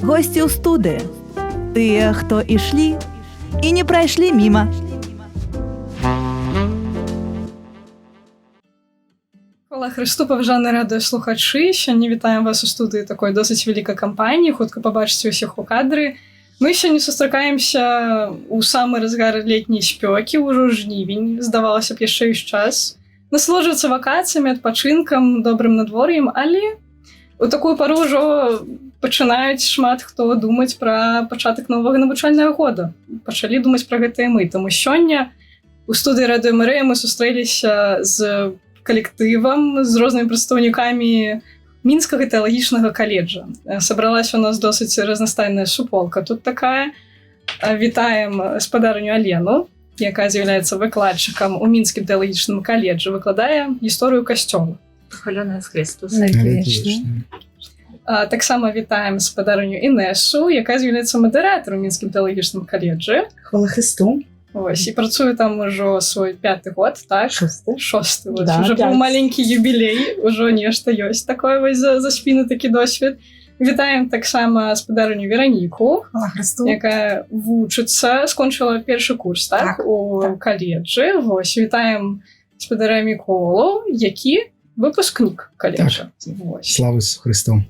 госці ў студыі, тыя, хто ішлі і не прайшлі міма. Хвала Христу, паважаныя радыёслухачы. Сёння вітаем вас у студыі такой досыць вялікай кампаніі. Хутка пабачыце ўсіх у кадры. Мы сёння сустракаемся ў самы разгар летняй спёкі, ўжо жнівень, здавалася б, яшчэ ёсць час. Насалоджвацца вакацыямі, адпачынкам, добрым надвор'ем, але у такую пару ўжо пачынаюць шмат хто думаць пра пачатак новага навучальнага года. Пачалі думаць пра гэта і мы. Таму сёння у студыі Радыё Марыя мы сустрэліся з калектывам, з рознымі прадстаўнікамі Мінскага тэалагічнага каледжа. Сабралася у нас досыць разнастайная суполка. Тут такая. Вітаем спадарню Алену, якая з'яўляецца выкладчыкам у Мінскім тэалагічным каледжы, выкладае гісторыю касцёла. Хваленая Христос. Таксама вітаем спадарню Інесу, якая з'яўляецца мадэратарам у Мінскім тэалагічным каледжы. Хвала Христу. Ось, і працую там ужо свой 5-й год, так? Шосты. Да, уже быў маленькі юбілей, ужо нешта ёсць такое вось за спіны такі досвед. Вітаем таксама спадарню Вераніку, якая вучыцца, скончыла першы курс, так? У каледжы. Вось, вітаем спадаря Міколу, які выпускнік каледжа. Так. Слава Христу.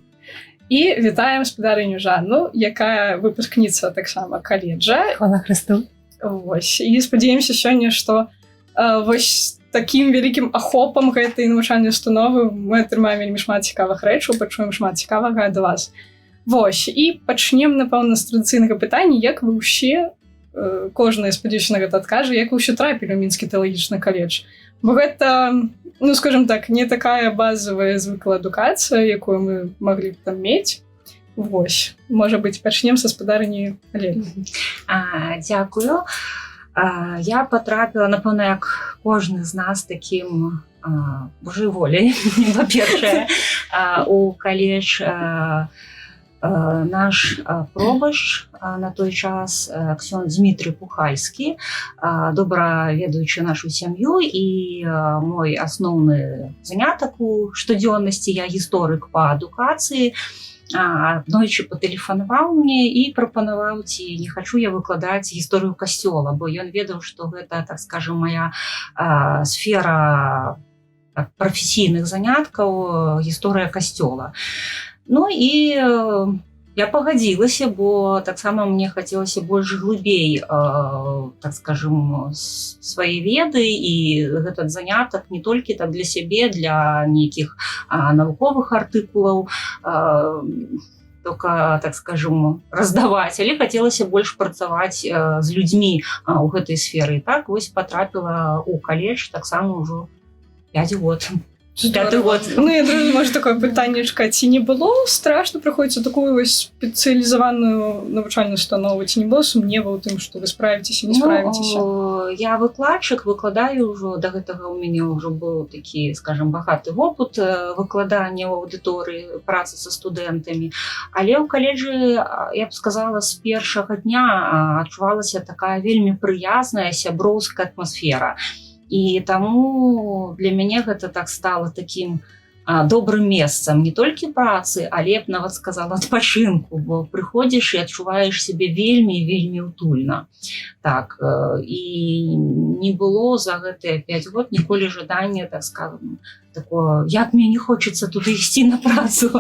І вітаем спадарню Жанну, якая выпускніца таксама каледжа. Хвала Христу. Вось. І спадзяемся сёння, што вось такім вялікім ахопам гэтай навучальнай установы мы атрымаем вельмі шмат цікавых рэчаў, пачуем шмат цікавага ад вас. Вось. І пачнем, напэўна, з традыцыйнага пытання, як вы ўсе, кожны, спадзяюся, на гэта адкажа, як вы ўсе трапілі ў Мінскі тэалагічны каледж. Бо гэта, ну, скажем так, не такая базавая звыклая адукацыя, якую мы маглі б там мець. Вось, можа быць, пачнем са спадарні Алены. Дзякую. Я патрапіла, напэўна, як кожны з нас такім Божай воляй, па-першае, у каледж наш пробашч на той час ксёндз Дмітрый Пухальскі, добра ведаючы нашу сям'ю, і мой асноўны занятак у штодзённасці, я гісторык па адукацыі, аднойчы патэлефанаваў мне і прапанаваў, ці не хачу я выкладаць гісторыю касцёла, бо ён ведаў, што гэта, так скажем, моя сфера прафесійных заняткаў, гісторыя касцёла. Ну і я пагадзілася, бо таксама мне хацелася больш глыбей, так скажем, свае веды, і гэтак занятак не толькі так для сябе, для нейкіх навуковых артыкулаў, только, так скажем, раздаваць, але хацелася больш працаваць з людзьмі ў гэтай сферы. І так вось патрапіла ў каледж таксама ўжо 5 год. Ну, я думаю, можа такое пытаннечка, ці не было страшна прыходзіць у такую вось спецыялізаваную навучальную установу, ці не было сумневаў у тым, што вы справіцеся, не справіцеся? Я выкладчык, выкладаю ўжо, да гэтага ў мяне ўжо быў такі, скажем, багаты вопыт выкладання ў аўдыторыі, працы са студэнтамі, але ў каледжы, я б сказала, з першага дня адчувалася такая вельмі прыязная сяброўская атмасфера. І таму для мяне гэта так стала такім добрым месцам не толькі працы, але б нават сказала адпачынку, бо прыходзіш і адчуваеш сябе вельмі утульна. Так, і не было за гэтыя 5 год ніколі жадання, так скажем, такое, як мне не хочацца туды ісці на працу.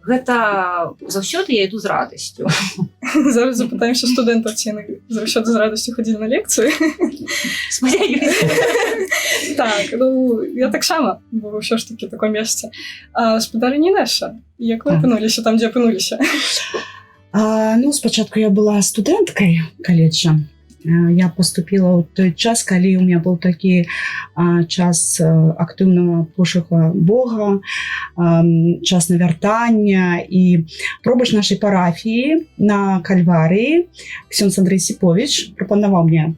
Гэта заўсёды я іду з радасцю. Зараз запытаемся студэнтаў, ці яны заўсёды з радасцю хадзілі на лекцыі. Спадзяюся. Так, ну, я таксама, бо ўсё ж такі такое месца. Спадарня Інеса, як вы апынуліся там, дзе апынуліся? Ну, спачатку я была студэнткай каледжа. Я поступила ў той час, калі у меня был такі час актыўнага пошука Бога, час навяртання, і пробач нашай парафіі на Кальварыі ксёндз Андрэй Сіповіч прапанаваў мне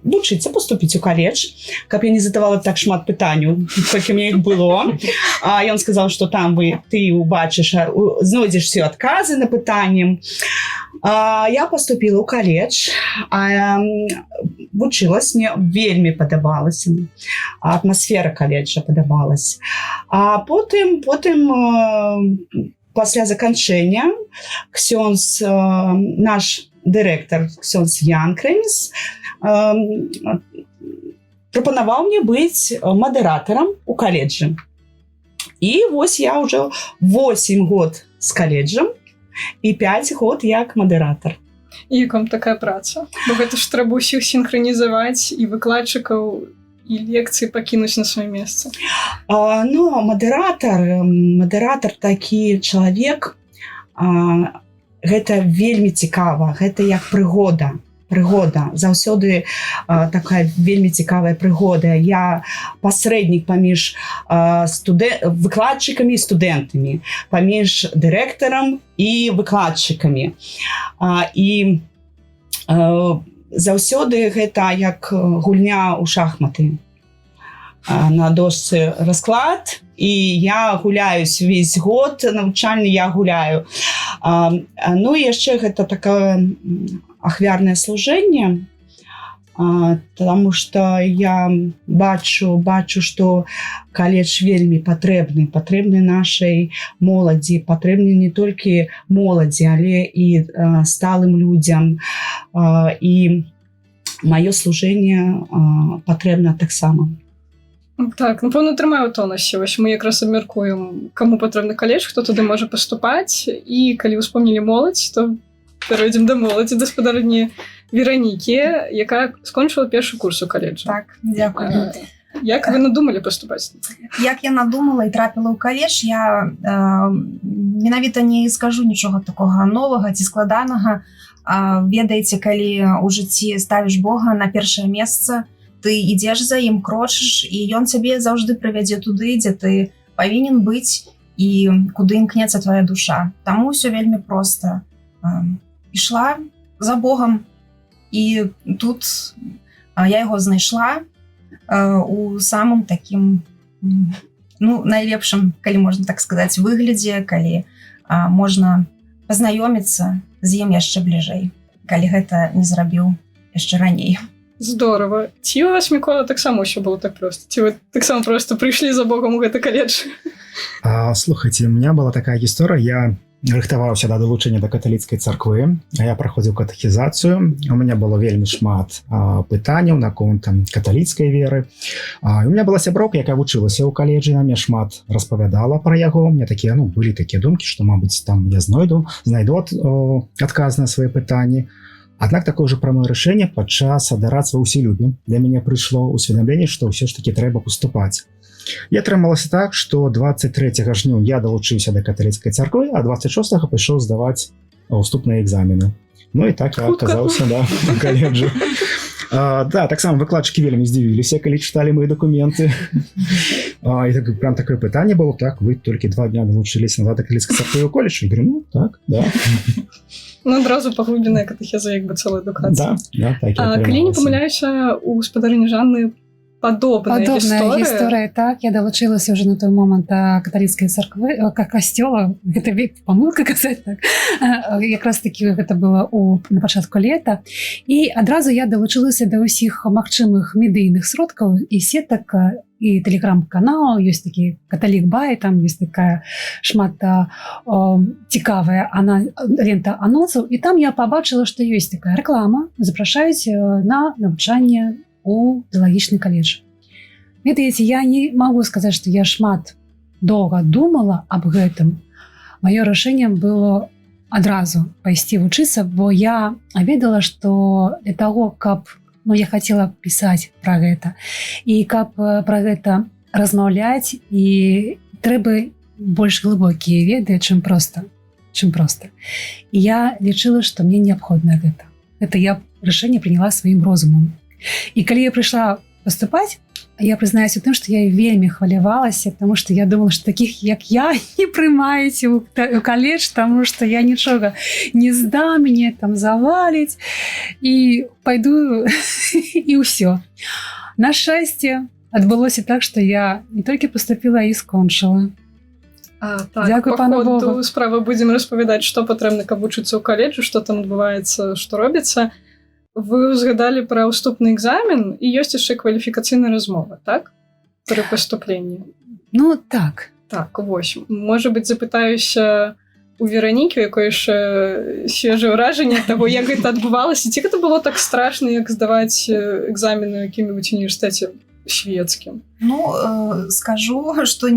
вучыцца, поступіць у каледж, каб я не задавала так шмат пытанняў, колькі мне іх было. Ён сказаў, што там ты убачыш, знойдзеш все адказы на пытанні. Я поступила ў каледж, вучылась, мне вельмі падабалася, атмасфера каледжа падабалась. А потым пасля заканчэння ксёндз, наш дырэктар ксёндз Ян Крэміс прапанаваў мне быць мадэратарам у каледжы. І вось я ўжо 8 год з каледжам і 5 год як мадэратар. І як вам такая праца? Бо гэта ж трэба ўсіх сінхранізаваць і выкладчыкаў, і лекцыі пакінуць на сваё месца. Ну, мадэратар такі чалавек, гэта вельмі цікава, гэта як прыгода. Заўсёды такая вельмі цікавая прыгода. Я пасрэднік паміж выкладчыкамі і студэнтамі, паміж дырэктарам і выкладчыкамі. І заўсёды гэта як гульня ў шахматы. На дошцы расклад, і я гуляюсь увесь год, навучальны я гуляю. Ну і яшчэ гэта такое ахвярнае служэнне, таму што я бачу, што каледж вельмі патрэбны нашай моладзі, патрэбны не толькі моладзі, але і сталым людзям. І маё служэнне патрэбна таксама. Так, напэўна, трымаю тонусе. Вось мы якраз абмяркуем, каму патрэбны каледж, хто туды можа паступаць. І калі ўспомнілі моладзь, то перайдзем да моладзі, да спадарні Веранікі, якая скончыла першы курс у каледжы. Так, дзякую. Як вы надумалі паступаць? Як я надумала і трапіла ў каледж, я менавіта не скажу нічога такога новага ці складанага. Ведаеце, калі ў жыцці ставіш Бога на першае месца, ты ідзеш за ім, крочыш, і ён цябе заўжды прывядзе туды, дзе ты павінен быць і куды імкнецца твая душа. Таму ўсё вельмі проста. Ішла за Богам, і тут я яго знайшла у самым такім, найлепшым, калі можна так сказаць, выглядзе, калі можна пазнаёміцца з ім яшчэ бліжэй, калі гэта не зрабіў яшчэ раней. Здорово. Ці у вас, Мікола, таксама ўсё было так проста? Ці вы таксама проста прыйшлі за Богом у гэты каледж? Слухайте, у меня была такая гісторыя. Я рыхтаваўся да далучэння да каталіцкай царквы, я праходзіў катэхізацыю. У меня было вельмі шмат пытанняў наконт каталіцкай веры. У меня была сяброўка, якая вучылася ў каледжы, на мне шмат распавядала пра яго. У меня такія, былі такія думкі, што, мабыць, там я знайду адказ на свае пытанні. Аднак такое ўжо прамое рашэнне падчас адарацца ў ўсілюбе для мяне прыйшло ўсведамленне, што ўсё ж такі трэба паступаць. І атрымалася так, што 23 жніўня я далучыўся да каталіцкай царквы, а 26 пайшоў здаваць уступныя экзамены. Ну і так я аказаўся у каледжы. Да, таксама выкладчыкі вельмі здзівіліся, калі чыталі мои дакументы. І прям такое пытанне было: так, вы толькі 2 дня далучыліся на каталіцкай царквы ў каледж? Я говорю, так, да. Адразу паглыбленая катэхеза, як бы цэлая адукацыя. Да, так. Калі не памыляюся, у гаспадарыні Жанны падобная гісторыя. Так, я далучылася ўжо на той момант каталіцкай царквы, касцёла, гэта памылка казаць так. Якраз такі гэта было на пачатку лета. І адразу я далучылася да ўсіх магчымых медыйных сродкаў і сетак, і тэлеграм-канал, ёсць такі Каталік Бай, там ёсць такая шмат цікавая лента анонсаў, і там я пабачыла, што ёсць такая рэклама, запрашаюць на навучанне у тэалагічны каледж. Ведаеце, я не магу сказаць, што я шмат доўга думала аб гэтым. Маё рашэнне было адразу пайсці вучыцца, бо я ведала, што для таго, каб я хацела пісаць пра гэта, і каб пра гэта размаўляць, і трэба больш глыбокія веды, чым проста. І я лічыла, што мне неабходна гэта. Гэта я рашэнне прыняла сваім розумам. І калі я прыйшла паступаць, я прызнаюся ў тым, што я вельмі хвалявалася, таму што я думала, што такіх, як я, не прымаеце ў каледж, таму што я нічога не здам, мяне там заваліць, і пайду, і ўсё. На шчасце, адбылося так, што я не толькі паступіла, і скончыла. Дзякуй пану Богу. Справа будзем распавядаць, што патрэбна, каб вучыцца ў каледжу, што там адбываецца, што робіцца. Вы узгадалі пра ўступны экзамен, і ёсць яшчэ кваліфікацыйная размова, так? Пры паступленні. Так. Так, вось. Можа быць, запытаюся, у Веранікі, у якой яшчэ свежае ўражанне ад таго, як гэта адбывалася, ці гэта было так страшна, як здаваць экзамены ў якім-нибудь універсітэце шведскім? Ну, скажу, что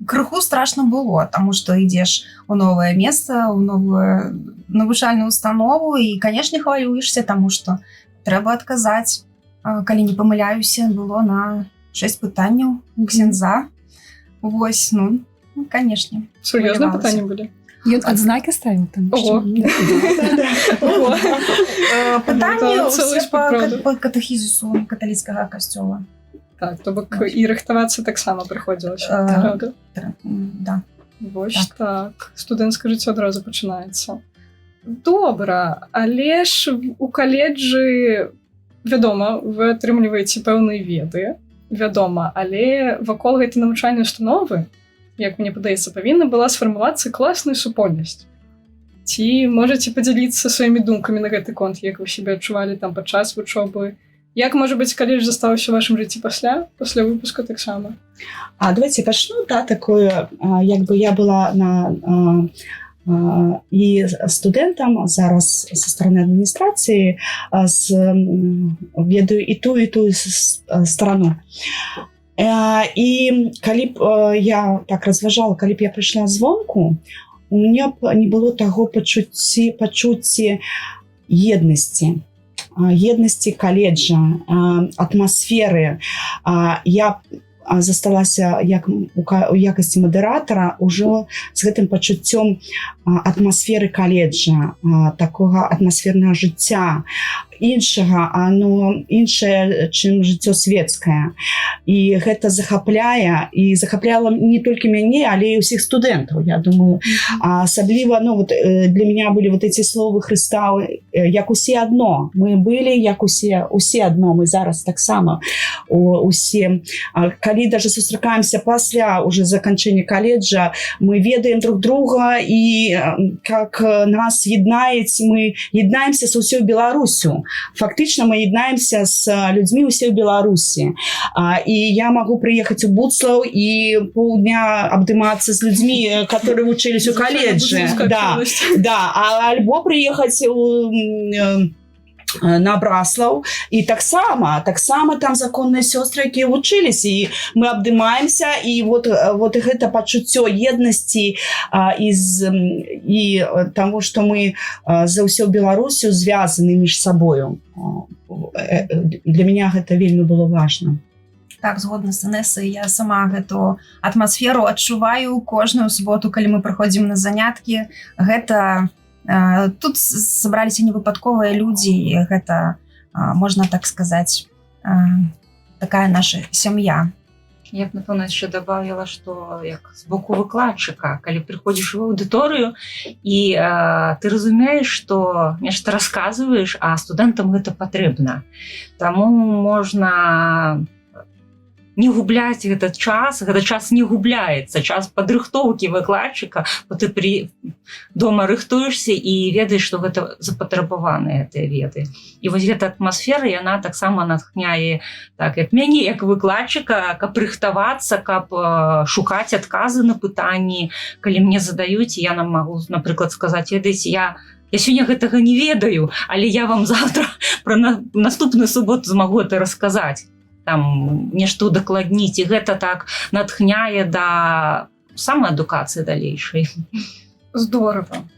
крыху страшно было, тому что ідзеш у новое место, у новую навучальную установу, і, конечно, хвалюешься, тому что трэба адказаць. Калі не памыляюся, было на 6 пытанняў у ксяндза. Вось, ну, конечно. Сур'ёзныя пытанні былі? Ён адзнакі ставіў там? Ого. Пытанні ўсе па катэхізісу каталіцкага касцёла. Так, то бок і рыхтавацца таксама прыходзілася, правда? Да. Вось так. Студэнцкае жыццё адразу пачынаецца. Добра, але ж у каледжы, вядома, вы атрымліваеце пэўныя веды, вядома, але вакол гэтай навучальнай установы, як мне падаецца, павінна была сфармавацца класная супольнасць. Ці можаце падзяліцца сваімі думкамі на гэты конт, як вы сябе адчувалі там падчас вучобы? Як, можа быць, каледж застаўся ў вашым жыцці пасля выпуска таксама? Давайте пачну, да, такое, як бы я была і студэнтам зараз са стороны адміністрацыі, ведаю і тую сторону. І калі б я так разважала, калі б я прыйшла звонку, у мяне б не было таго пачуцці еднасці каледжа, атмасферы. Я засталася як у якасці мадэратара ўжо з гэтым пачуццём атмасферы каледжа, такога атмасфернага жыцця, іншае, чым жыццё светскае. І гэта захапляе, і захапляла не толькі мяне, але і ўсіх студэнтаў, я думаю. Асабліва, для меня былі вот эти словы Хрыста, як усе адно. Мы былі, як усе адно. Мы зараз таксама усе. Калі даже сустракаемся пасля уже заканчэння каледжа, мы ведаем друг друга, і как нас єднається, мы єднаємося з усією Білорусю. Фактично мы єднаємося з людьми усієї Білорусі. І я могу приїхати у Буцлав і полдня обдиматися з людьми, які вчились у коледжі. Да. Або приїхати на Браслав, і так само там законныя сёстры, якія вучыліся, і мы абдымаемся, і вот гэта пачуццё еднасці і таму, што мы за ўсё Беларусю звязаны між сабою. Для меня гэта вельмі было важна. Так, згодна з Інесай, я сама гэту атмасферу адчуваю кожную суботу, калі мы прыходзім на заняткі. Гэта тут сабраліся невыпадковыя людзі, і гэта, можна так сказаць, такая наша сям'я. Я б, напэўна, яшчэ добавила, што як з боку выкладчыка, калі прыходзіш у аўдыторыю і ты разумееш, што нешта расказваеш, а студэнтам гэта патрэбна. Таму можна не губляць этот час не губляецца, час падрыхтоўкі выкладчыка, бо ты дома рыхтуешься і ведаеш, што гэта запатрабаваныя гэтыя веды. І вось гэта атмасфера, яна таксама натхняе, так, як мяне, як выкладчыка, каб рыхтавацца, каб шукаць адказы на пытанні. Калі мне задаюць, я нам магу, напрыклад, сказаць, ведаеце, я сёння гэтага не ведаю, але я вам завтра пра наступную суботу змагу гэта расказаць. Там нешта удакладніць, і гэта так натхняе да самаадукацыі далейшай. Здорава.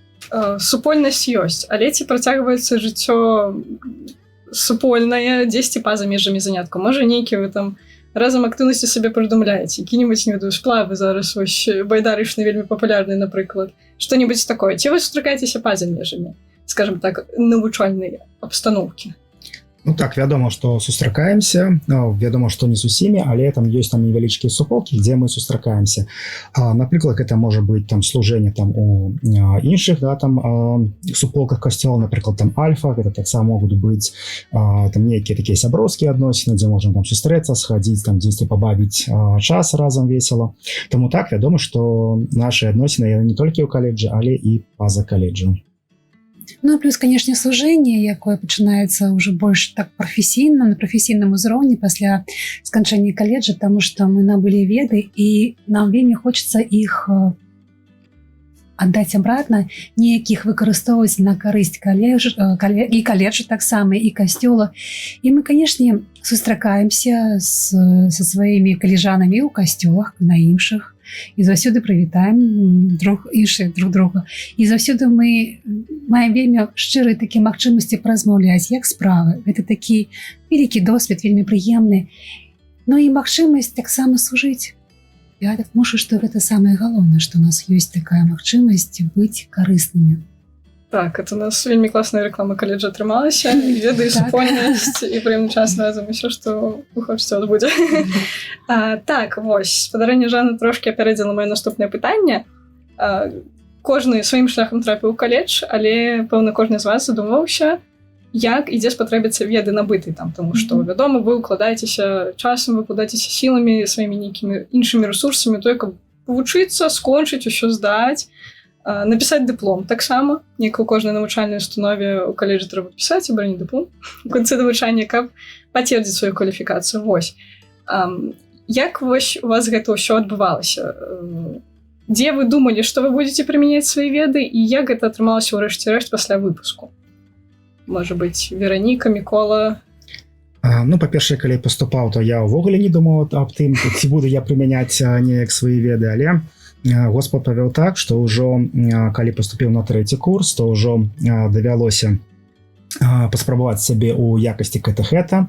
Супольнасць ёсць, але ці працягваецца жыццё супольнае дзесьці па-за межамі занятку? Можа, нейкі вы там разам актыўнасці сабе прыдумляеце? Які-небудзь, не ведаю, сплавы зараз, вось байдарычны вельмі папулярны, напрыклад. Што-небудзь такое. Ці вы сустракаецеся па-за межамі, скажем так, навучальнай абстаноўкі? Ну так, вядома, што сустракаемся, вядома, што не з усімі, але там ёсць там невялічкія суполкі, дзе мы сустракаемся. Напрыклад, гэта можа быць там служэнне там у іншых, да, там суполках касцёла, напрыклад, там альфа, гэта таксама могуць быць там нейкія такія сяброўскія адносіны, дзе можна там сустрэцца, схадзіць, там дзесьці пабавіць час разам весела. Таму так, вядома, што нашы адносіны яны не толькі ў каледжы, але і па-за каледжам. Ну, плюс, конечно, служэнне, якое пачынаецца ўжо больш так прафесійна, на прафесійным узроўні пасля сканчэння каледжа, таму што мы набылі веды, і нам вельмі хочацца іх аддаць абратна, ніякіх выкарыстоўваць на карысць і каледжа таксама, і касцёла. І мы, канешне, сустракаемся са сваімі калежанамі ў касцёлах, на іншых, і заўсёды прывітаем друг друга. І заўсёды мы маем вельмі шчырыя такія магчымасці паразмаўляць, як справы. Гэта такі вялікі досвед, вельмі прыемны. Ну і магчымасць таксама служыць. Я так мушу, што гэта самае галоўнае, што у нас ёсць такая магчымасць быць карыснымі. Так, это у нас вельмі класная реклама каледжа атрымалася, веды, супольнасць і прыемны час разам, усё, што вы хочаце, от будзе. Так, вось, спадарэнне Жанны трошкі апярэдзіла маё наступнае пытанне. Кожны сваім шляхам трапіў у каледж, але, пэўна, кожны з вас задумваўся, як і дзе спатрэбяцца веды набыты там, тому што, вядома, вы укладаецеся часам, вы укладаецеся сіламі, сваімі нейкімі іншымі ресурсамі, той, каб павучыцца, скончыць, усё здаць, напісаць дыплом таксама. Неяк у кожнай навучальнай установе у каледжы трэба пісаць і браніць дыплом у канцы навучання, каб пацвердзіць сваю кваліфікацыю. Вось. Як вось у вас гэта ўсё адбывалася? Дзе вы думалі, што вы будзеце прымяняць свае веды, і як гэта атрымалася ў рэшце-рэшт пасля выпуску? Можа быць, Вераніка, Мікола? Ну, па-першае, калі я паступаў, то я ўвогуле не думаў аб тым, ці буду я прымяняць неяк свае веды, але Господ павёў так, што ўжо, калі паступіў на 3-й курс, то ўжо давялося паспрабаваць сябе ў якасці катэхета.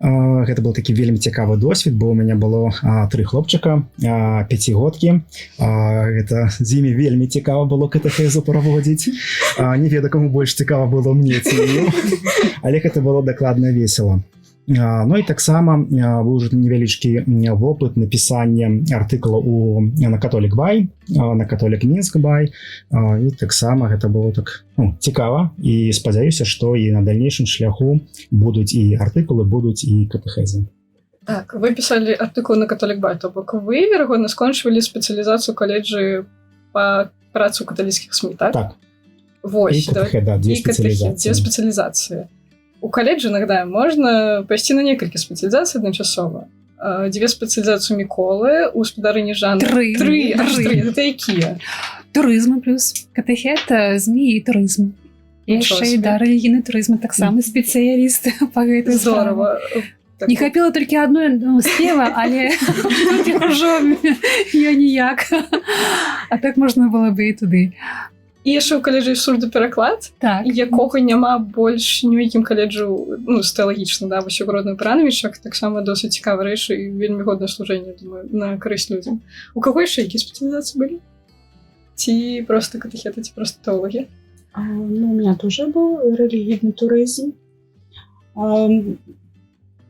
Гэта быў такі вельмі цікавы досвед, бо у мяне было 3 хлопчыка, 5-годкі. Гэта з імі вельмі цікава было катэхезу праводзіць. Не ведаю, каму больш цікава было мне ці ім, але гэта было дакладна весела. Ну і таксама быў уже невялічкі вопыт напісання артыкула на Католік Бай, на Католік Мінск Бай, і таксама гэта было так цікава, і спадзяюся, што і на дальнейшым шляху будуць і артыкулы, будуць і катэхезы. Так, вы пісалі артыкул на Католік Бай, то бок вы, верагодна, скончвалі спецыялізацыю каледжы па працы ў каталіцкіх СМІ, так? Так. Вось, і катэхет, да, 2 спецыялізацыі. 2 спецыялізацыі. У каледжы, нагадаем, можна пайсці на некалькі спецыялізацый адначасова. 2 спецыялізацыі Міколы, у спадарыні Жанны. 3. Гэта якія? Турызм плюс катэхет, ЗМІ і турызм. Яшчэ і рэлігійны турызм, таксама спецыяліст па гэтай справе. Здорова. Не хапіла толькі адной спева, але ўжо я ніяк. А так можна было бы і туды. І яшчэ ў каледжы сурдопераклад, так, якога няма больш ні ў якім каледжу, ну, стэалагічна, да, вось у Гродно Барановічах, таксама досыць цікавая рэч і вельмі годнае служэнне, думаю, на карысць людзям. У каго яшчэ якія спецыялізацыі былі? Ці проста катэхеты, ці проста тэолагі? Ну, у меня тоже был религиозный туризм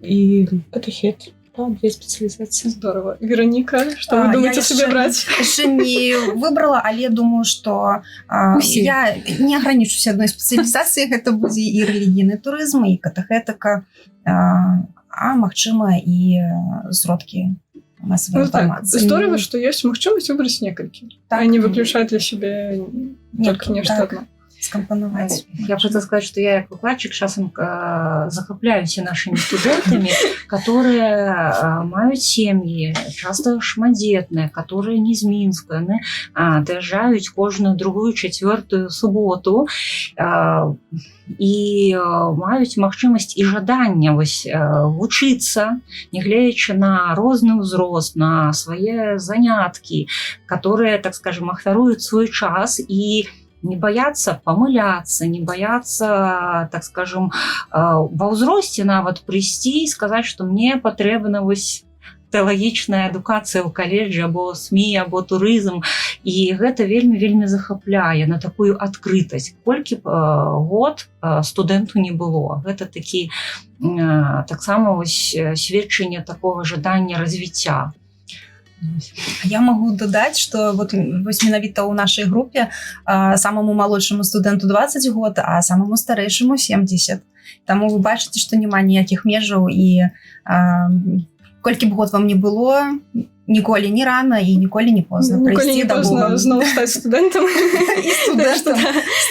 и катэхет. 2 спецыялізацыі. Здорово. Вераніка, што вы думаеце сабе браць? Яшчэ не выбрала, але думаю, што я не агранічуся адной спецыялізацыі, гэта будзе і рэлігійны турызм, і катэхетыка, а магчыма і сродкі масавай інфармацыі. Здорово, што ёсць магчымасць выбраць некалькі, а не выключаць для сябе толькі нешта адно. Скомпоновать. Я хочу сказать, что я, как выкладчик, часом захопляюсь нашими студентами, которые мают семьи, часто шматдетные, которые не з Мінска, доезжают кожную другую, 4-ю суботу і мають магчымасць і жаданне вучыцца, нягледзячы на розны ўзрост, на свае заняткі, которые, так скажем, ахвяруюць свой час і не бояться помыляться, не бояться, так скажем, во ўзросце нават прийти и сказать, что мне патрэбна вось тэалагічная адукацыя ў каледжы, або СМІ, або турызм. І гэта вельмі захапляе на такую адкрытасць. Колькі год студэнту не было. Гэта такі таксама вось сведчанне такого жадання развіцця. Я могу додать, что вот менавіта ў нашай групе самому малодшаму студэнту 20 год, а самому старэйшаму 70. Таму вы бачыце, што няма ніякіх межаў і колькі б год вам не было, ніколі не рана і ніколі не позна Ніколі прыйсці не да позна Бога. зноў стаць студэнтам. І студэнтам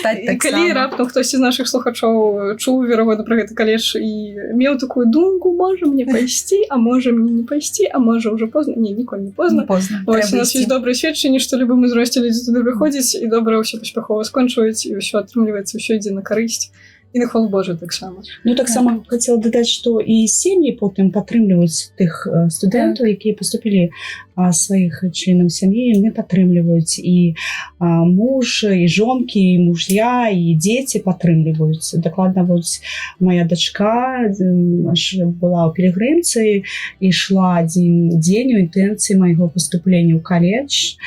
стаць І так калі само. раптам хтосьці з нашых слухачоў чуў, верагодна, пра гэты каледж і меў такую думку, можа мне пайсці, а можа мне не пайсці, а можа ўжо позна. Не, ніколі не позна. Не позна. Вось, у Трэба нас ісці. ёсць добрыя сведчанні, што любым узросце людзі туды прыходзяць і добра ўсё паспяхова скончваюць, і ўсё атрымліваецца, ўсё ідзе на карысць. І на хвалу Божую таксама. Ну, так само хотела дадаць, што і сем'і потым падтрымліваюць тых студэнтаў, якія паступілі сваіх членаў сям'і, яны падтрымліваюць і муж, і жонкі, і муж'я, і дзеці падтрымліваюць. Дакладна, вось моя дачка была ў пілігрымцы, ішла адзін дзень у інтэнцыі майго паступлення ў каледж,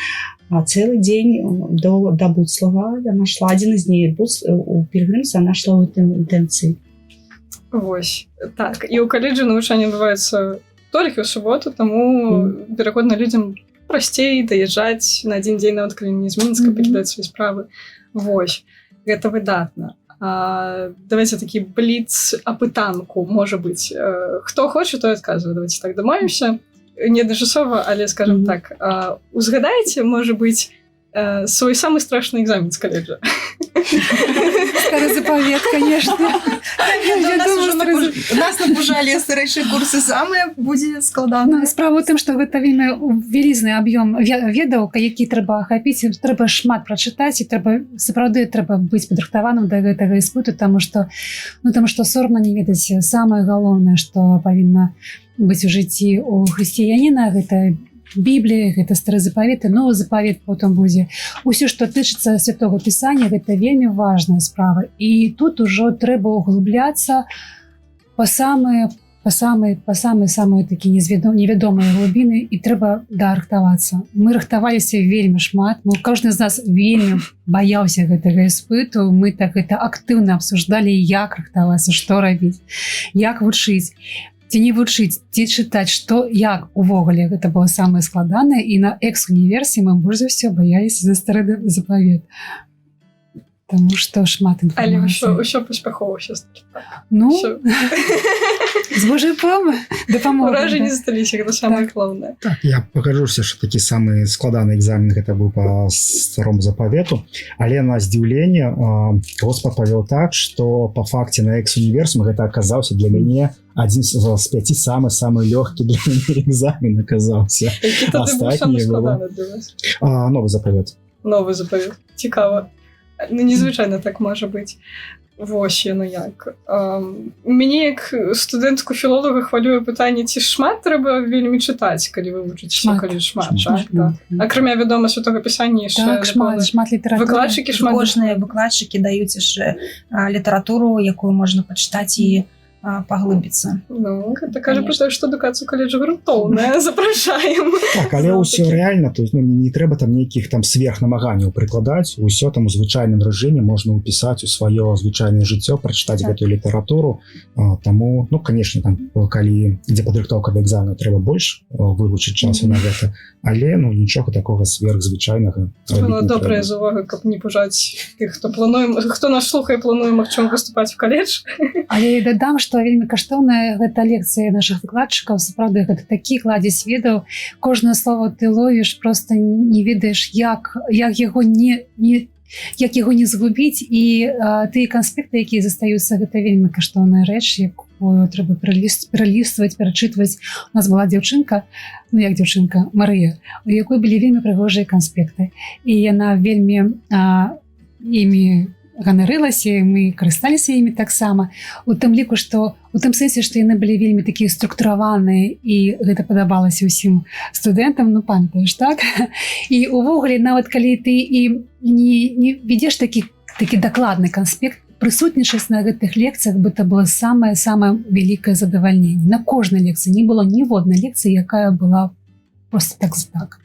а цэлы дзень да Буцлава яна шла, адзін з дней у пілігрымцы, яна шла ў інтэнцыі. Вось. Так. І ў каледжы навучанне адбываецца толькі ў суботу, таму, верагодна, людзям прасцей даязджаць на адзін дзень, нават калі не з Мінска, пакідаць свае справы. Вось. Гэта выдатна. Давайте такі бліц апытанку, можа быць. Хто хоча, той адказвае. Давайте так дамовімся. Не дажасова, але, скажем так, узгадаеце, можа быць, свой самы страшны экзамен з каледжа? Старый заповед, конечно. Нас напужалі старэйшыя курсы, самыя будзе складана. Справа ў тым, што гэта вельмі вялізны аб'ём ведаў, які трэба ахапіць, трэба шмат прачытаць, і сапраўды трэба быць падрыхтаваным да гэтага іспыту, таму што сорамна не ведаць. Самае галоўнае, што павінна быць у жыцці у хрысціяніна, гэта Біблія, гэта стары запавет, і новы запавет потым будзе. Усё, што тычыцца святога пісання, гэта вельмі важная справа. І тут ужо трэба углубляцца па самыя такі невядомыя глыбіны, і трэба рыхтавацца. Мы рыхтаваліся вельмі шмат, кожны з нас вельмі баяўся гэтага іспыту, мы так гэта актыўна абсуждалі, як рыхтавацца, што рабіць, як вучыць. Ці не вучыць, ці чытаць, што, як увогуле гэта было самае складанае, і на экс-універсіі мы больш за ўсё баяліся за стары запавет. Таму што шмат інфармацыі. Але ўсё паспяхова ўсё-такі. Ну, з Божай дапамогай. Уражанні засталіся, гэта самае галоўнае. Так, я пакажуся, што такі самы складаны экзамен гэта быў па старому запавету, але на здзіўленне Господ павёў так, што па факце на экс-універсум гэта аказаўся для мяне адзін з 5 самы лёгкі для мяне экзамен аказаўся. Які тады быў самы складаны для вас? Новы запавет. Новы запавет. Цікава. Ну, незвычайна так можа быць. Вось яно як. Мяне як студэнтку філолога хвалюе пытанне, ці шмат трэба вельмі чытаць, калі вы вучыцеся, калі шмат. Акрамя, вядома, святога пісання яшчэ шмат літаратуры. Выкладчыкі шмат. Кожныя выкладчыкі даюць яшчэ літаратуру, якую можна пачытаць і паглыбіцца. Ну, это кажа пра тое, што адукацыя каледжа грунтоўная, запрашаем. Так, але ўсё рэальна, то есть, не трэба там нейкіх там сверхнамаганняў прыкладаць, усё там у звычайным рэжыме можна ўпісаць у сваё звычайнае жыццё, прачытаць гэтую літаратуру. Таму, канешне, там калі ідзе падрыхтоўка да экзамену, трэба больш вылучыць часу на гэта, але нічога такога сверхзвычайнага. Добрая увага, каб не пужаць тых, хто нас слухае, плануе магчыма выступаць у каледж. Але я дадам, што вельмі каштоўная гэта лекцыя нашых выкладчыкаў, сапраўды гэта такі кладзесь ведаў, кожнае слово ты ловіш, просто не ведаеш, як яго не згубіць, і тыя канспекты, якія застаюцца, гэта вельмі каштоўная рэч, якую трэба пералістваць, перачытваць. У нас была дзяўчынка, Марыя, у якой былі вельмі прыгожыя канспекты, і яна вельмі імі ганарылася, мы карысталіся імі таксама, у тым ліку, што у тым сэнсе, што яны былі вельмі такія структураваныя, і гэта падабалася ўсім студэнтам, памятаеш, так? І увогуле, нават калі ты і не ведзеш такі дакладны канспект, прысутнічаць на гэтых лекцыях, гэта было самае вялікае задавальненне. На кожнай лекцыі не было ніводнай лекцыі, якая была просто так.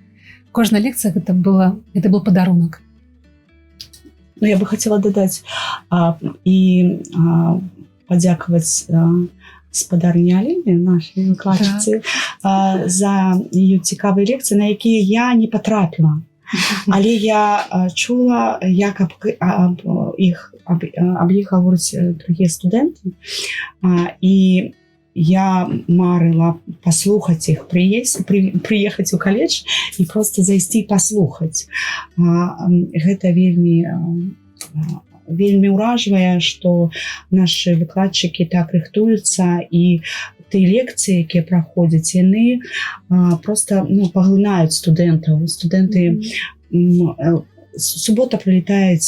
Кожная лекцыя гэта быў падарунак. Ну, я бы хотела дадаць і падзякаваць спадарні Алене, нашай выкладчыцы, за яе цікавыя лекцыі, на якія я не патрапіла. Але я чула, як аб іх гавораць другія студэнты. І я марыла паслухаць іх, прыехаць у каледж і просто зайсці паслухаць. Гэта вельмі ўражвае, што нашы выкладчыкі так рыхтуюцца, і тыя лекцыі, якія праходзяць, яны просто паглынаюць студэнтаў. Студэнты субота прилетает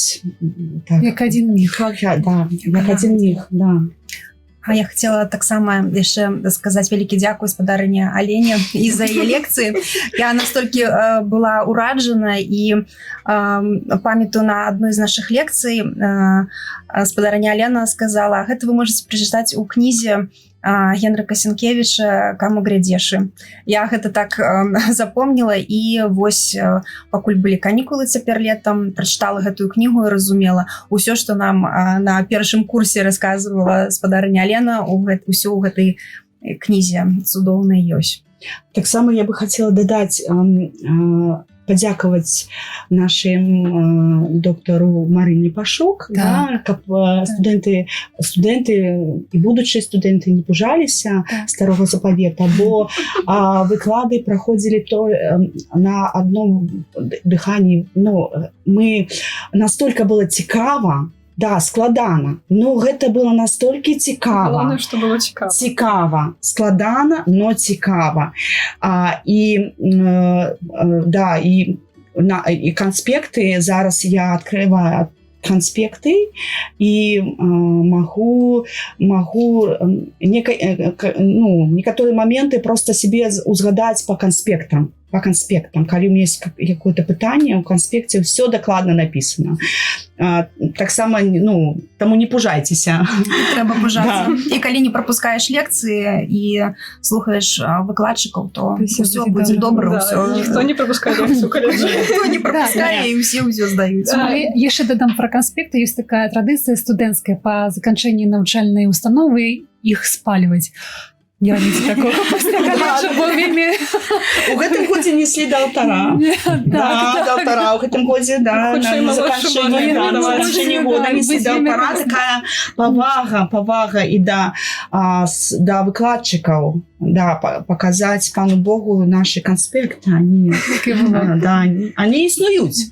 так, як один міг. Як один міг, да. А я хотела таксама яшчэ сказаць вялікі дзякуй спадарыне Алене і за яе лекцыі. Я настолькі была ўраджана, і памятаю на адной з нашых лекцый спадарыня Алена сказала: гэта вы можете прачытаць у кнізе Генрыка Сенкевіча «Каму глядзешы». Я гэта так запомніла, і вось пакуль былі канікулы цяпер летам, прачытала гэтую кнігу і разумела ўсё, што нам на першым курсе расказвала спадарыня Алена, ўсё ў гэтай кнізе цудоўнай ёсць. Таксама я бы хацела дадаць, падзякаваць нашым доктару Марыне Пашук, каб студэнты і будучыя студэнты не пужаліся старога запавета, бо выклады праходзілі на адном дыханні. Мы настолькі было цікава, складана, но гэта было настолькі цікава. Главное, што было цікава. Цікава, складана, но цікава. І канспекты, зараз я адкрываю канспекты і магу некаторыя моменты просто себе узгадаць по канспектам. Калі у меня есть какое-то пытанне, у канспекце все дакладна написано. Таксама, таму не пужайцеся. Трэба пужацца. І калі не прапускаеш лекцыі і слухаеш выкладчыкаў, то ўсё будзе добра. Ніхто не прапускае лекцыю ў каледжы. Ніхто не прапускае, і ўсе ўсё здаюць. Яшчэ дадам пра канспекты. Ёсць такая традыцыя студэнцкая: па заканчэнні навучальнай установы іх спальваць. Не робіць такога пасля каледжа, бо вельмі... У гэтым годзе неслі да алтара. Да алтара. У гэтым годзе, на заканчэнні года неслі да алтара. Такая павага і да выкладчыкаў. Паказаць пану Богу нашы канспекты. Они існуюць.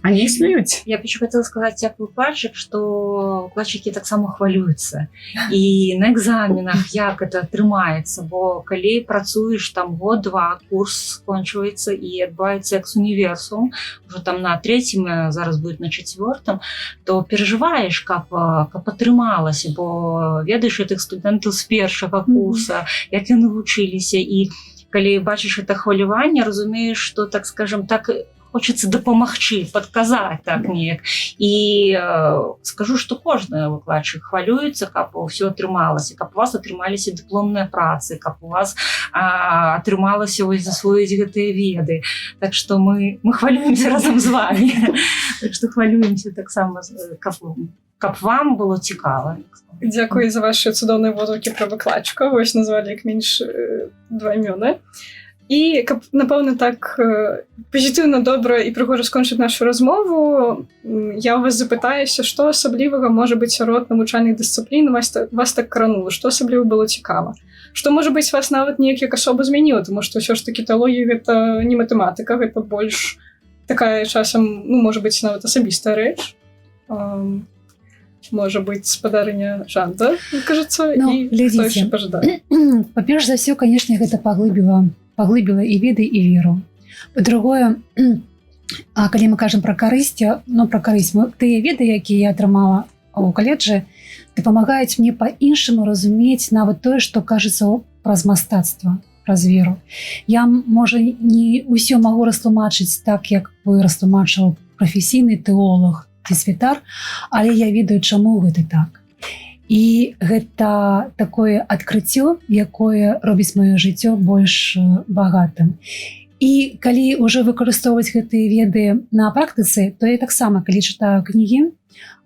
Я еще хотела сказать, як выкладчык, што выкладчыкі таксама хвалююцца. І на экзаменах як это атрымаецца, бо калі працуеш там год-два, курс скончваецца і адбываецца як с універсум, уже там на 3-м, зараз будет на 4-м, то переживаешь, каб атрымалася, бо ведаеш гэтых студэнтаў з першага курса, як яны вучыліся, і калі бачыш это хваляванне, разумееш, што, так скажем, так хочется дапамагчы, падказаць так неяк. І скажу, што кожны выкладчык хвалюецца, каб ўсё атрымалася, каб у вас атрымаліся дыпломныя працы, каб у вас атрымалася засвоіць гэтыя веды. Так што мы хвалюемся разам з вами. Так што хвалюемся таксама, каб вам было цікава. Дзякуй за ваши цудоўныя водгукі пра выкладчыкаў. Вось назвалі як менш 2 імёны. І каб, напэўна, так пазітыўна, добра і прыгожа скончыць нашу размову, я ў вас запытаюся, што асаблівага можа быць сярод навучальных дысцыплін вас так кранула, што асабліва было цікава, што, можа быць, вас нават неяк як асобу змяніла, тому што ўсё ж такі тэалогія гэта не матэматыка, гэта больш такая часам, можа быць, нават асабістая рэч. Можа быць, спадарыня Жанда, кажется, і хто яшчэ пажадае. Па-перш за ўсё, канешне, гэта паглыбіла і веды, і веру. Па-другое, калі мы кажам пра карысць, тыя веды, якія я атрымала ў каледжы, дапамагаюць мне па-іншаму разумець нават тое, што кажацца праз мастацтва, праз веру. Я, можа, не ўсё магу растлумачыць так, як вы растлумачыў прафесійны тэолог ці святар, але я ведаю, чаму гэта так. І гэта такое адкрыццё, якое робіць маё жыццё больш багатым. І калі ўжо выкарыстоўваць гэтыя веды на практыцы, то я таксама, калі чытаю кнігі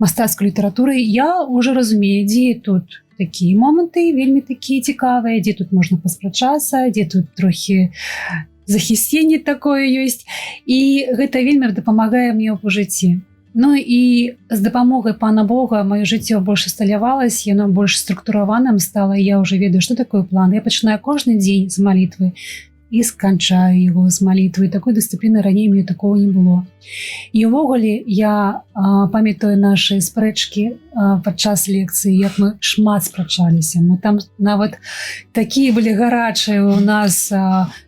мастацкай літаратуры, я ўжо разумею, дзе тут такія моманты вельмі такія цікавыя, дзе тут можна паспрачацца, дзе тут трохі захісценне такое ёсць. І гэта вельмі дапамагае мне ў жыцці. Ну і з дапамогай пана Бога маё жыццё больш асталявалось, яно больш структураваным стала, і я ўжо ведаю, што такое план. Я пачынаю кожны дзень з малітвы і сканчаю яго з малітвы. Такой дысцыпліны раней мне такого не было. І ўвогуле я памятаю нашы спрэчкі падчас лекцыі, як мы шмат спрачаліся. Мы там нават такія былі гарачыя у нас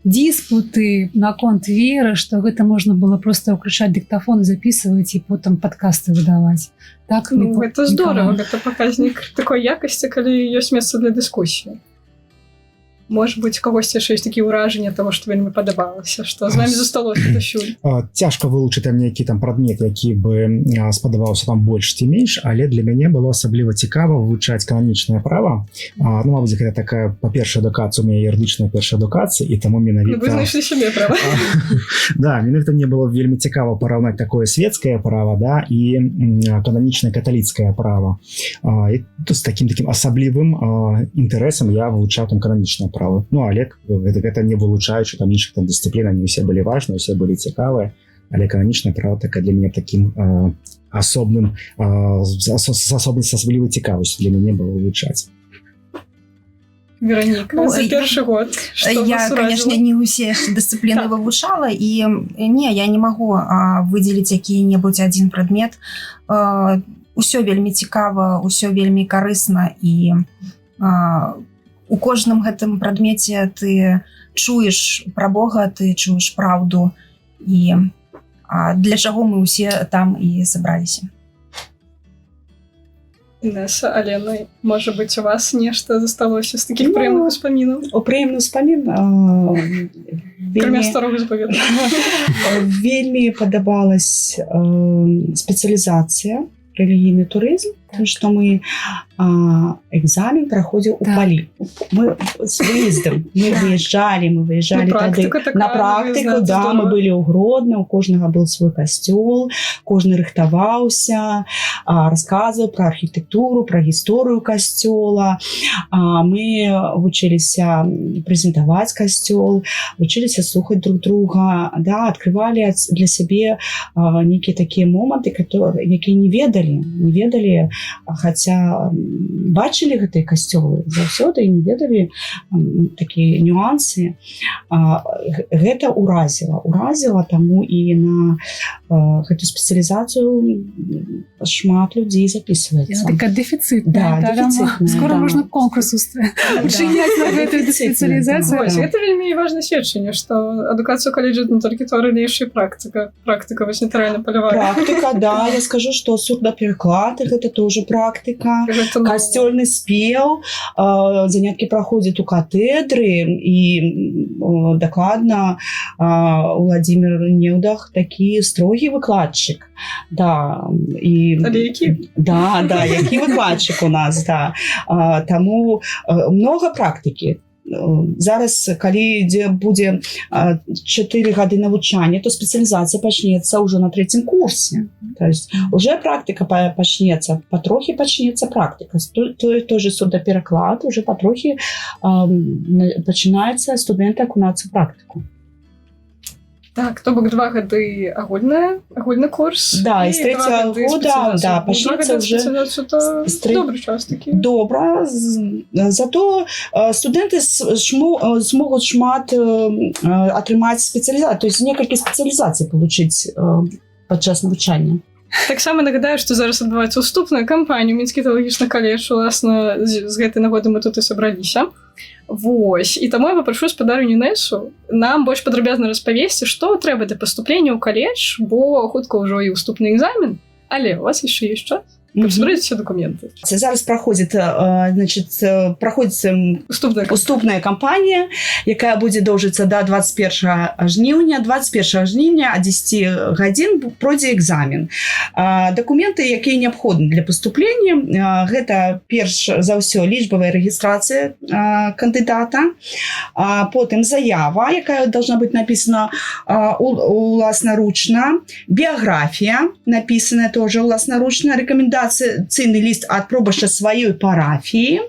диспуты наконт веры, што гэта можна было просто ўключаць дыктафон, записываць і потым падкасты выдаваць. Так, Ну, гэта здорово, гэта паказнік такой якасці, калі ёсць месца для дыскусіі. Может быть, у кагосьці яшчэ ёсць такія ўражанні того, што вельмі падабалася, што з намі засталося дасюль. Цяжка вылучыць там нейкі там прадмет, які бы спадабаўся там больш ці менш, але для мяне было асабліва цікава вывучаць кананічнае права. Ну, мабыць, гэта такая, па-першае, адукацыя, у мяне юрыдычная першая адукацыя, і таму менавіта... Вы знайшлі сябе права. Да, менавіта мне было вельмі цікава параўнаць такое светскае права, да, і кананічнае каталіцкае права. І з такім асаблівым інтарэсам я вывучаў там кананічнае права. Ну, але гэта не вылучаючы там іншых там дысцыплін, они ўсе былі важныя, усе былі цікавыя, але кананічнае право така для мяне такім асобным, з асаблівай цікавасцю для мяне было вывучаць. Вероніка, за першы год, што Я, вас конечно, уразіла? не усе дысцыпліны вывучала, і не, я не магу выдзеліць які-небудзь адзін прадмет. Усё вельмі цікава, усё вельмі карысна, і у кожным гэтым прадмеце ты чуеш пра Бога, ты чуеш праўду, і для чаго мы ўсе там і сабраліся. Інеса, Алена, можа быць, у вас нешта засталося з такіх прыемных успамінаў? У прыемны ўспамін Кроме старога запаведа. вельмі падабалась спецыялізацыя рэлігійны турызм, тому што мы экзамен праходзіў у Палі. Мы з выездам, мы выязджалі тады на практыку, да, мы былі ў Гродно, у кожнага быў свой касцёл, кожны рыхтаваўся, расказваў пра архітэктуру, пра гісторыю касцёла. Мы вучыліся прэзентаваць касцёл, вучыліся слухаць друг друга, да, адкрывалі для сябе нейкія такія моманты, якія не ведалі, хаця бачылі гэтыя касцёлы заўсёды і не ведалі такія нюансы. Гэта ўразіла, таму і на гэту спецыялізацыю шмат людзей записываецца. Такая дэфіцытная. Да, дэфіцытная. Скоро можна конкурс учыняць на гэтую спецыялізацыю. Вось, гэта вельмі важнае сведчанне, што адукацыя ў каледжы не толькі тэорыя, але яшчэ і практыка. Практыка вось нейтральна палявая. Практыка, да, я скажу, што сурдопереклад — гэта тоже практыка. Касцёльны спеў, заняткі праходзяць у катедры, і дакладна Владимир Неўдах такі строгі выкладчык. Да, і Але які? Да, які выкладчык у нас, да. Таму много практыкі. Зараз, калі будзе 4 гады навучання, то спецыялізацыя пачнецца ўжо на 3-м курсе. То есть уже практыка пачнецца, патрохі пачнецца практыка. Той же сурдопереклад уже патрохі пачынаецца студэнты акунацца ў практыку. Так, то бок 2 гады агульны курс. Да, і з 3-го года, да, пачнецца уже добры час такі. Добра, зато студэнты змогуць шмат атрымаць спецыялізацыю, то есть некалькі спецыялізацый получыць падчас навучання. Таксама нагадаю, што зараз адбываецца ўступная кампанія ў Мінскі тэалагічны каледж. Уласна, з гэтай нагоды мы тут і сабраліся. Вось. І таму я папрашу спадарню Інесу нам больш падрабязна распавесці, што трэба для паступлення ў каледж, бо хутка ўжо і ўступны экзамен, але у вас яшчэ ёсць час. Соберите все документы. Зараз проходит уступная кампанія, якая будзе доўжыцца до 21 жніўня. 21 жніўня о 10 гадзін пройдзе экзамен. Документы, якія неабходны для паступлення, гэта перш за ўсё лічбавая рэгістрацыя кандыдата, потым заява, якая должна быць написана уласнаручна, біяграфія, написаная тоже уласнаручна, рекомендация рэкамендацыйны ліст ад пробашча сваёй парафіі,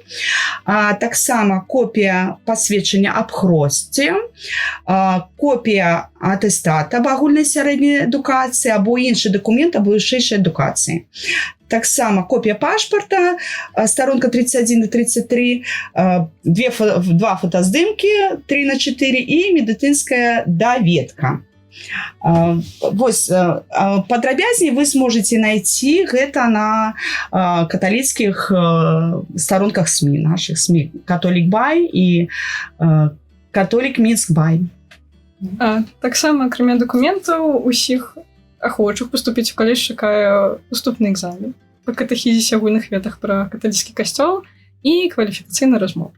таксама копія пасведчання аб хросце, копія атэстата аб агульнай сярэдняй адукацыі або іншы дакумент аб вышэйшай адукацыі. Таксама копія пашпарта, старонка 31-33, два фотаздымкі 3х4 і медыцынская даведка. Вось, падрабязней вы сможете найти гэта на каталіцкіх старонках СМИ, наших СМИ, Католік Бай і Католік Мінск Бай. Таксама, акрамя дакументаў, усіх ахвочых паступіць у каледж чакае уступны экзамен па катэхізісе агульных ведах пра каталіцкі касцёл і кваліфікацыйны размов.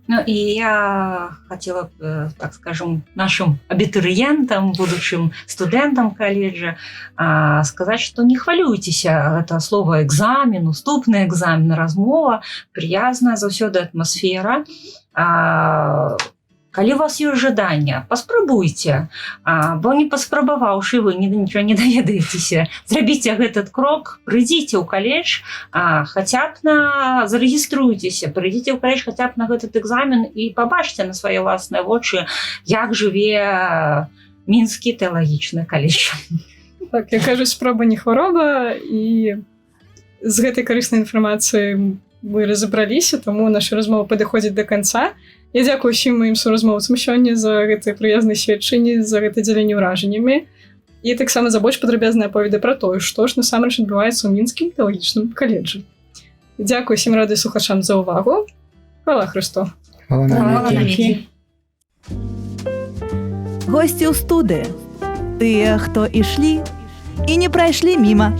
Ну, и я хотела, так скажем, нашим абитуриентам, будущим студентам колледжа сказать, что не хвалюйтесь, это слово экзамен, уступный экзамен, размова, приязная заўсёды атмосфера. Калі у вас ёсць жаданне, паспрабуйце, бо не паспрабаваўшы вы нічого не даведаецеся. Зрабіце этот крок, прыйдзіце ў каледж, хаця б зарэгіструйцеся, прыйдзіце ў каледж хаця б на этот экзамен і пабачце на свае ўласныя вочы, як жыве мінскі тэалагічны каледж. Так, як кажуць, спроба не хвароба, і з гэтай карыснай інфармацыяй мы разабраліся, таму наша размова падыходзіць да канца. Я дзякую ўсім маім суразмоўцам сёння за гэтыя прыязныя сведчанні, за гэта дзяленне ўражаннямі і таксама за больш падрабязныя аповеды пра тое, што ж насамрэч адбываецца ў мінскім тэалагічным каледжы. Дзякую усім радыёслухачам за ўвагу. Хвала Христу. Хвала навекі. Госці ў студыі. Тыя, хто ішлі і не прайшлі міма.